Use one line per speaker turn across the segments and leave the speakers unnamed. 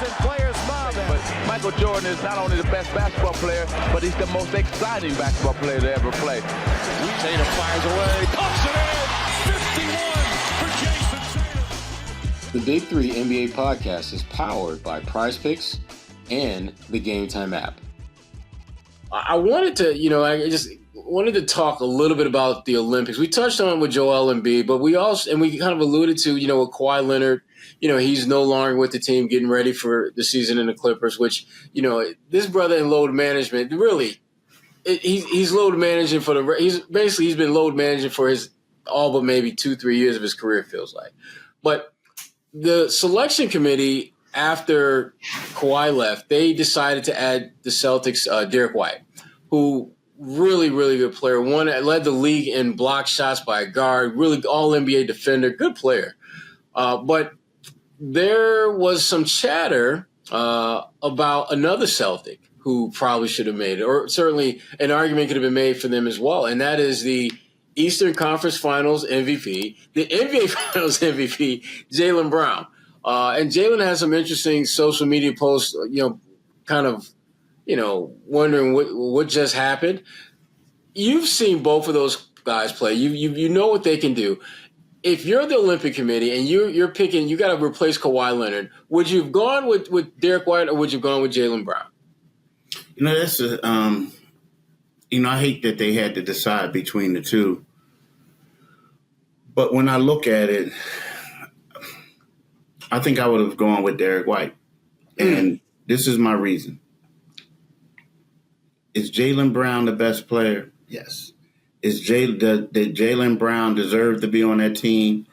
and players smiling.
But Michael Jordan is not only the best basketball player, but he's the most exciting basketball player to ever play.
Tatum fires away, pumps it in, 51 for Jason Tatum.
The Big Three NBA podcast is powered by PrizePicks and the Game Time app. I wanted to, I just wanted to talk a little bit about the Olympics. We touched on it with Joel Embiid, but we kind of alluded to, with Kawhi Leonard, he's no longer with the team getting ready for the season in the Clippers, which, this brother in load management, really, he's load managing he's been load managing for his all but maybe 2-3 years of his career, it feels like. But the selection committee, after Kawhi left, they decided to add the Celtics, Derrick White, who really, really good player. Led the league in block shots by a guard, really all NBA defender, good player. But there was some chatter about another Celtic who probably should have made it, or certainly an argument could have been made for them as well, and that is the Eastern Conference Finals MVP, the NBA Finals MVP, Jaylen Brown. And Jaylen has some interesting social media posts, wondering what just happened. You've seen both of those guys play. You know what they can do. If you're the Olympic Committee and you're picking, you got to replace Kawhi Leonard, would you have gone with Derrick White or would you have gone with Jaylen Brown?
That's I hate that they had to decide between the two. But when I look at it, I think I would have gone with Derrick White. And this is my reason. Is Jaylen Brown the best player? Yes. Did Jaylen Brown deserve to be on that team?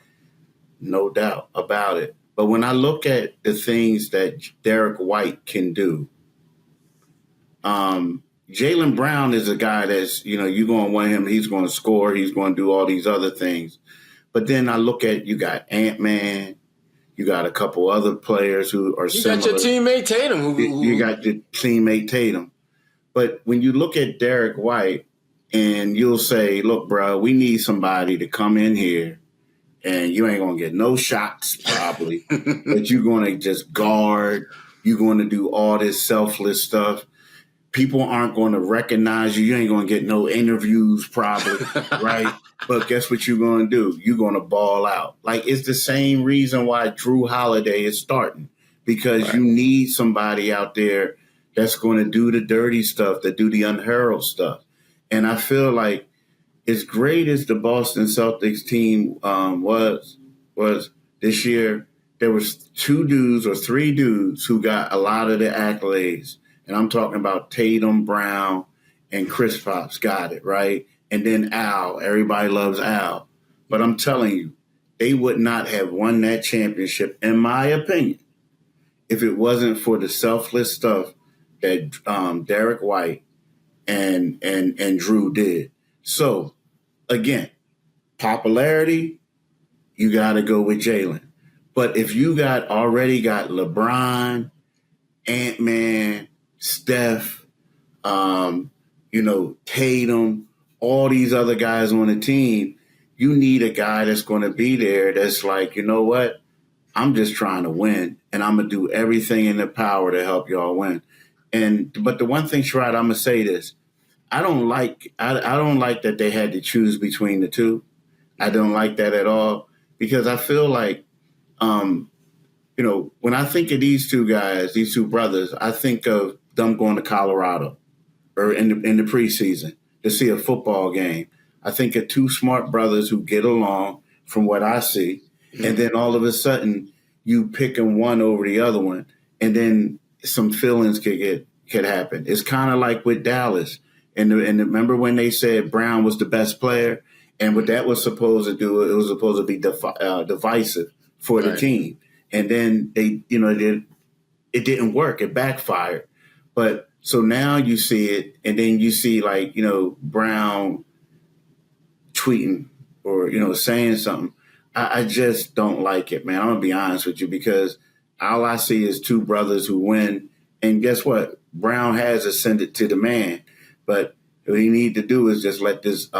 No doubt about it. But when I look at the things that Derrick White can do, Jaylen Brown is a guy that's, you're going to want him. He's going to score. He's going to do all these other things. But then I look at, you got Ant-Man. You got a couple other players who are similar.
You got your teammate Tatum.
You got your teammate Tatum. But when you look at Derrick White and you'll say, look, bro, we need somebody to come in here and you ain't going to get no shots probably, but you're going to just guard. You're going to do all this selfless stuff. People aren't going to recognize you. You ain't going to get no interviews probably, right? But guess what you're going to do? You're going to ball out. Like, it's the same reason why Drew Holiday is starting, because you need somebody out there that's going to do the dirty stuff, that do the unheralded stuff. And I feel like as great as the Boston Celtics team was this year, there was 2 dudes or 3 dudes who got a lot of the accolades. And I'm talking about Tatum, Brown, and Kristaps got it, right? And then Al. Everybody loves Al. But I'm telling you, they would not have won that championship, in my opinion, if it wasn't for the selfless stuff that Derrick White and Drew did. So, again, popularity, you got to go with Jaylen. But if you already got LeBron, Ant-Man, Steph, Tatum, all these other guys on the team, you need a guy that's going to be there that's like, you know what? I'm just trying to win, and I'm going to do everything in the power to help y'all win. But the one thing, Sherrod, I'm going to say this. I don't like that they had to choose between the two. I don't like that at all, because I feel like, when I think of these two guys, these two brothers, I think of them going to Colorado or in the preseason to see a football game. I think of 2 smart brothers who get along from what I see. Mm-hmm. And then all of a sudden you picking one over the other one, and then some feelings could happen. It's kind of like with Dallas. And remember when they said Brown was the best player, and what that was supposed to do, it was supposed to be divisive for the team. And then it didn't work. It backfired. But so now you see it, and then you see Brown tweeting or, saying something. I just don't like it, man. I'm going to be honest with you, because all I see is 2 brothers who win. And guess what? Brown has ascended to the man. But what he need to do is just let this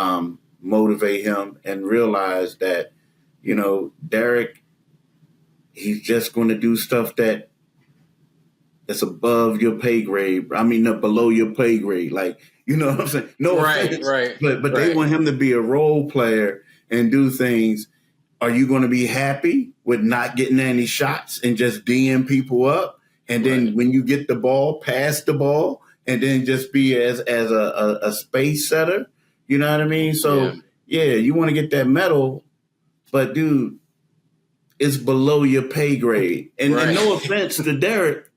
motivate him and realize that, Derrick, he's just going to do stuff that that's above your pay grade. I mean, below your pay grade. Like, you know what I'm saying? No offense, but they want him to be a role player and do things. Are you going to be happy with not getting any shots and just D'ing people up? And then when you get the ball, pass the ball, and then just be as a space setter? You know what I mean? So, yeah you want to get that medal, but, dude, it's below your pay grade. And no offense to Derrick,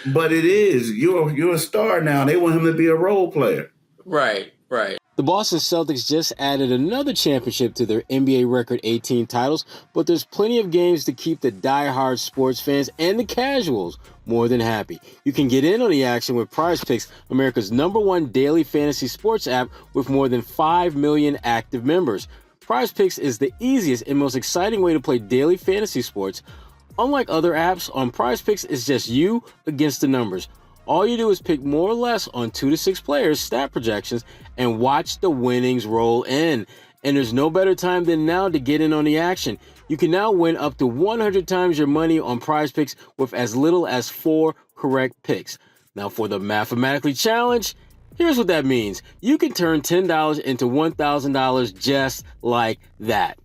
but it is. You're a star now. They want him to be a role player.
Right. The Boston Celtics just added another championship to their NBA record 18 titles, but there's plenty of games to keep the die-hard sports fans and the casuals more than happy. You can get in on the action with PrizePicks, America's #1 daily fantasy sports app with more than 5 million active members. PrizePicks is the easiest and most exciting way to play daily fantasy sports. Unlike other apps, on PrizePicks, it's just you against the numbers. All you do is pick more or less on 2 to 6 players' stat projections and watch the winnings roll in. And there's no better time than now to get in on the action. You can now win up to 100 times your money on PrizePicks with as little as 4 correct picks. Now for the mathematically challenge, here's what that means. You can turn $10 into $1,000 just like that.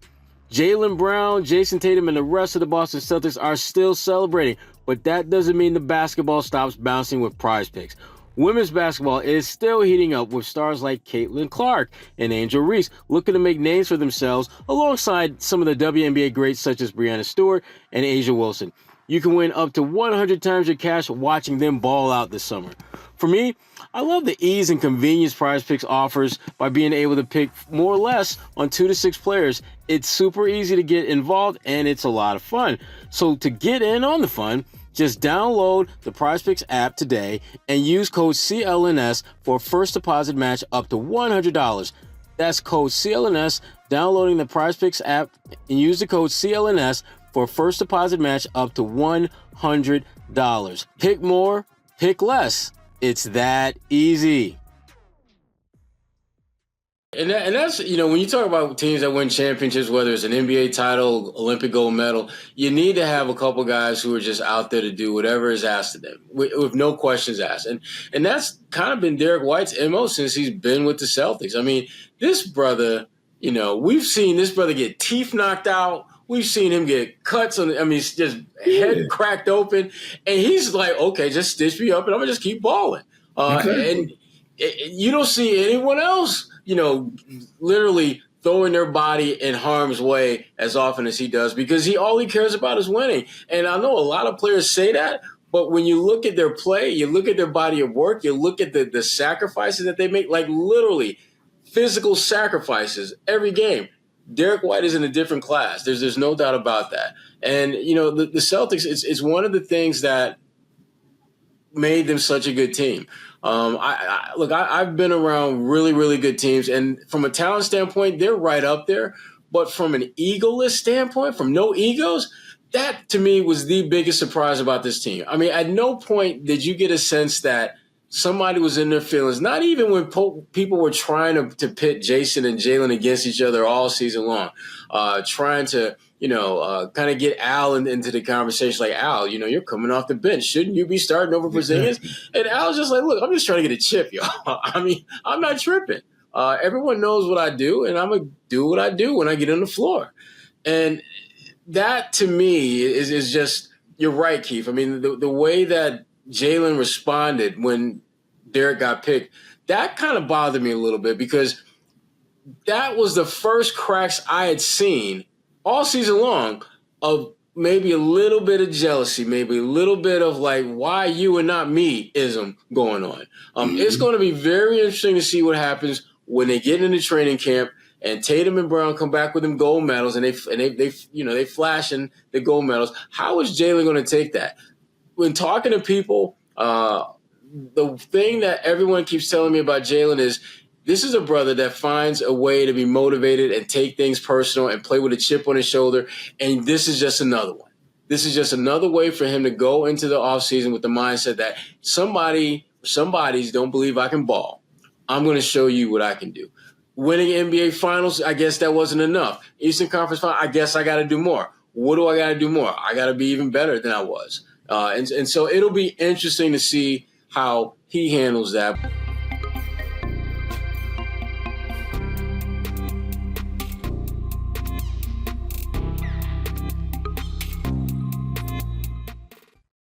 Jaylen Brown, Jason Tatum, and the rest of the Boston Celtics are still celebrating, but that doesn't mean the basketball stops bouncing with PrizePicks. Women's basketball is still heating up with stars like Caitlin Clark and Angel Reese looking to make names for themselves alongside some of the WNBA greats such as Breanna Stewart and A'ja Wilson. You can win up to 100 times your cash watching them ball out this summer. For me, I love the ease and convenience PrizePicks offers by being able to pick more or less on 2 to 6 players. It's super easy to get involved and it's a lot of fun. So to get in on the fun, just download the PrizePicks app today and use code CLNS for a first deposit match up to $100. That's code CLNS, downloading the PrizePicks app and use the code CLNS for a first deposit match up to $100. Pick more, pick less. It's that easy. And that's, when you talk about teams that win championships, whether it's an NBA title, Olympic gold medal, you need to have a couple guys who are just out there to do whatever is asked of them with no questions asked. And that's kind of been Derrick White's MO since he's been with the Celtics. I mean, this brother, we've seen this brother get teeth knocked out. We've seen him get cuts he's just head cracked open. And he's like, okay, just stitch me up and I'm going to just keep balling. And you don't see anyone else, literally throwing their body in harm's way as often as he does because all he cares about is winning. And I know a lot of players say that, but when you look at their play, you look at their body of work, you look at the sacrifices that they make, like literally physical sacrifices every game. Derrick White is in a different class. There's no doubt about that. And, the Celtics, it's one of the things that made them such a good team. I've been around really, really good teams, and from a talent standpoint, they're right up there. But from an egoless standpoint, from no egos, that to me was the biggest surprise about this team. I mean, at no point did you get a sense that somebody was in their feelings, not even when people were trying to pit Jason and Jaylen against each other all season long, trying to, kind of get Al into the conversation. Like, Al, you're coming off the bench. Shouldn't you be starting over Porzingis? And Al's just like, look, I'm just trying to get a chip, y'all. I mean, I'm not tripping. Everyone knows what I do, and I'm going to do what I do when I get on the floor. And that, to me, is just – you're right, Keith. I mean, the way that Jaylen responded when Derrick got picked, that kind of bothered me a little bit because that was the first cracks I had seen all season long of maybe a little bit of jealousy, maybe a little bit of like, why you and not me-ism going on. It's going to be very interesting to see what happens when they get into training camp and Tatum and Brown come back with them gold medals and they flashing the gold medals. How is Jaylen going to take that? When talking to people, the thing that everyone keeps telling me about Jaylen is this is a brother that finds a way to be motivated and take things personal and play with a chip on his shoulder, and this is just another one. This is just another way for him to go into the offseason with the mindset that somebody's don't believe I can ball. I'm going to show you what I can do. Winning NBA Finals, I guess that wasn't enough. Eastern Conference Finals, I guess I got to do more. What do I got to do more? I got to be even better than I was. And so it'll be interesting to see how he handles that.